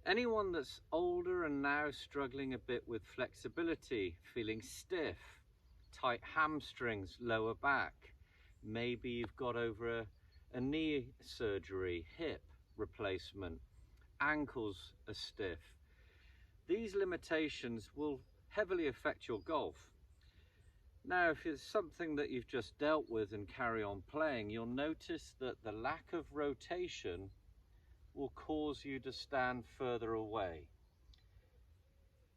Anyone that's older and now struggling a bit with flexibility, feeling stiff, tight hamstrings, lower back, maybe you've got over a knee surgery, hip replacement, ankles are stiff. These limitations will heavily affect your golf. Now, if it's something that you've just dealt with and carry on playing, you'll notice that the lack of rotation will cause you to stand further away,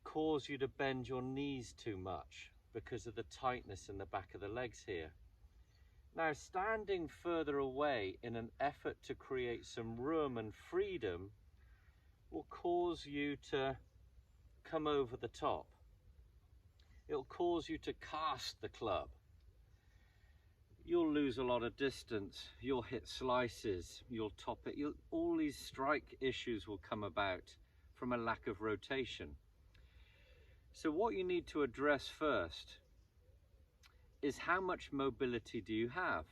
cause you to bend your knees too much because of the tightness in the back of the legs here. Now, standing further away in an effort to create some room and freedom will cause you to come over the top. It'll cause you to cast the club. You'll lose a lot of distance, you'll hit slices, you'll top it, all these strike issues will come about from a lack of rotation. So what you need to address first is how much mobility do you have?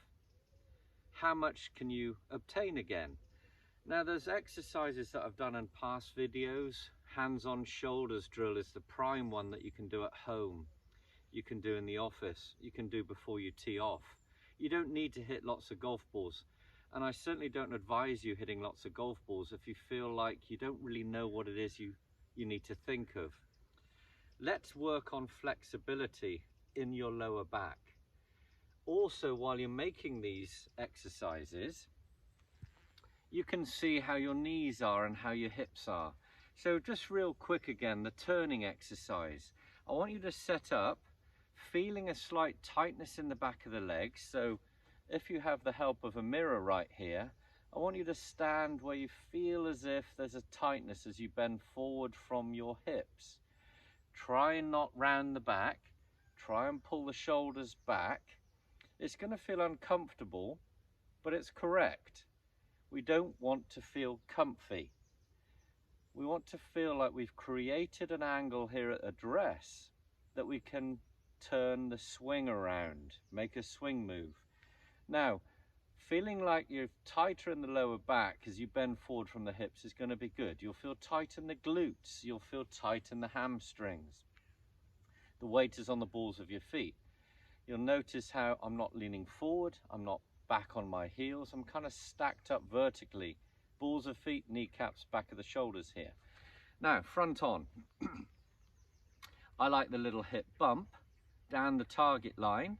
How much can you obtain again? Now, there's exercises that I've done in past videos. Hands on shoulders drill is the prime one that you can do at home. You can do in the office. You can do before you tee off. You don't need to hit lots of golf balls. And I certainly don't advise you hitting lots of golf balls if you feel like you don't really know what it is you need to think of. Let's work on flexibility in your lower back. Also, while you're making these exercises, you can see how your knees are and how your hips are. So just real quick again, the turning exercise. I want you to set up feeling a slight tightness in the back of the legs. So if you have the help of a mirror right here, I want you to stand where you feel as if there's a tightness as you bend forward from your hips. Try and not round the back. Try and pull the shoulders back. It's going to feel uncomfortable, but it's correct. We don't want to feel comfy. We want to feel like we've created an angle here at address that we can turn the swing around, make a swing move. Now, feeling like you're tighter in the lower back as you bend forward from the hips is going to be good. You'll feel tight in the glutes, you'll feel tight in the hamstrings. The weight is on the balls of your feet. You'll notice how I'm not leaning forward, I'm not back on my heels, I'm kind of stacked up vertically. Balls of feet, kneecaps, back of the shoulders here. Now, front on. I like the little hip bump down the target line,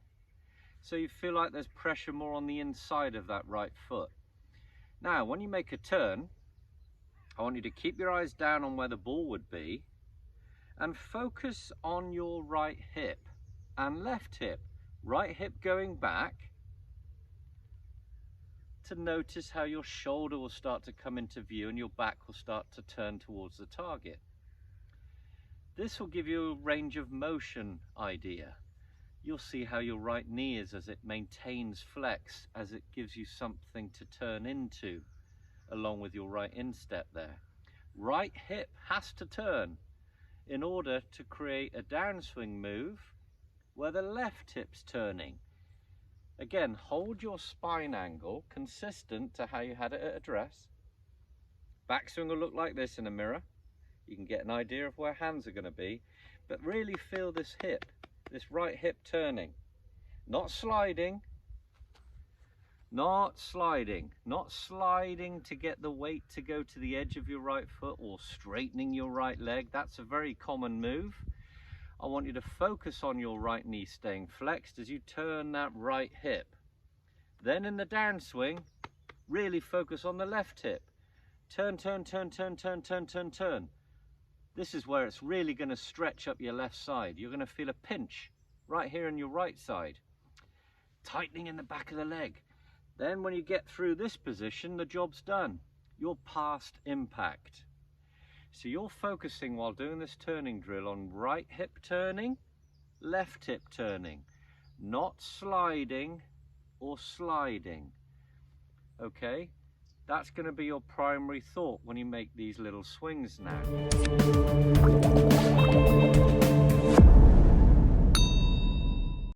so you feel like there's pressure more on the inside of that right foot. Now, when you make a turn, I want you to keep your eyes down on where the ball would be and focus on your right hip and left hip. Right hip going back, to notice how your shoulder will start to come into view and your back will start to turn towards the target. This will give you a range of motion idea. You'll see how your right knee is as it maintains flex, as it gives you something to turn into along with your right instep there. Right hip has to turn in order to create a downswing move where the left hip's turning. Again, hold your spine angle consistent to how you had it at address. Backswing will look like this in a mirror. You can get an idea of where hands are going to be, but really feel this hip, this right hip turning. Not sliding, not sliding, not sliding to get the weight to go to the edge of your right foot or straightening your right leg. That's a very common move. I want you to focus on your right knee staying flexed as you turn that right hip. Then in the downswing, really focus on the left hip. Turn, turn, turn, turn, turn, turn, turn, turn. This is where it's really going to stretch up your left side. You're going to feel a pinch right here in your right side. Tightening in the back of the leg. Then when you get through this position, the job's done. You're past impact. So you're focusing while doing this turning drill on right hip turning, left hip turning, not sliding or sliding. Okay, that's going to be your primary thought when you make these little swings now.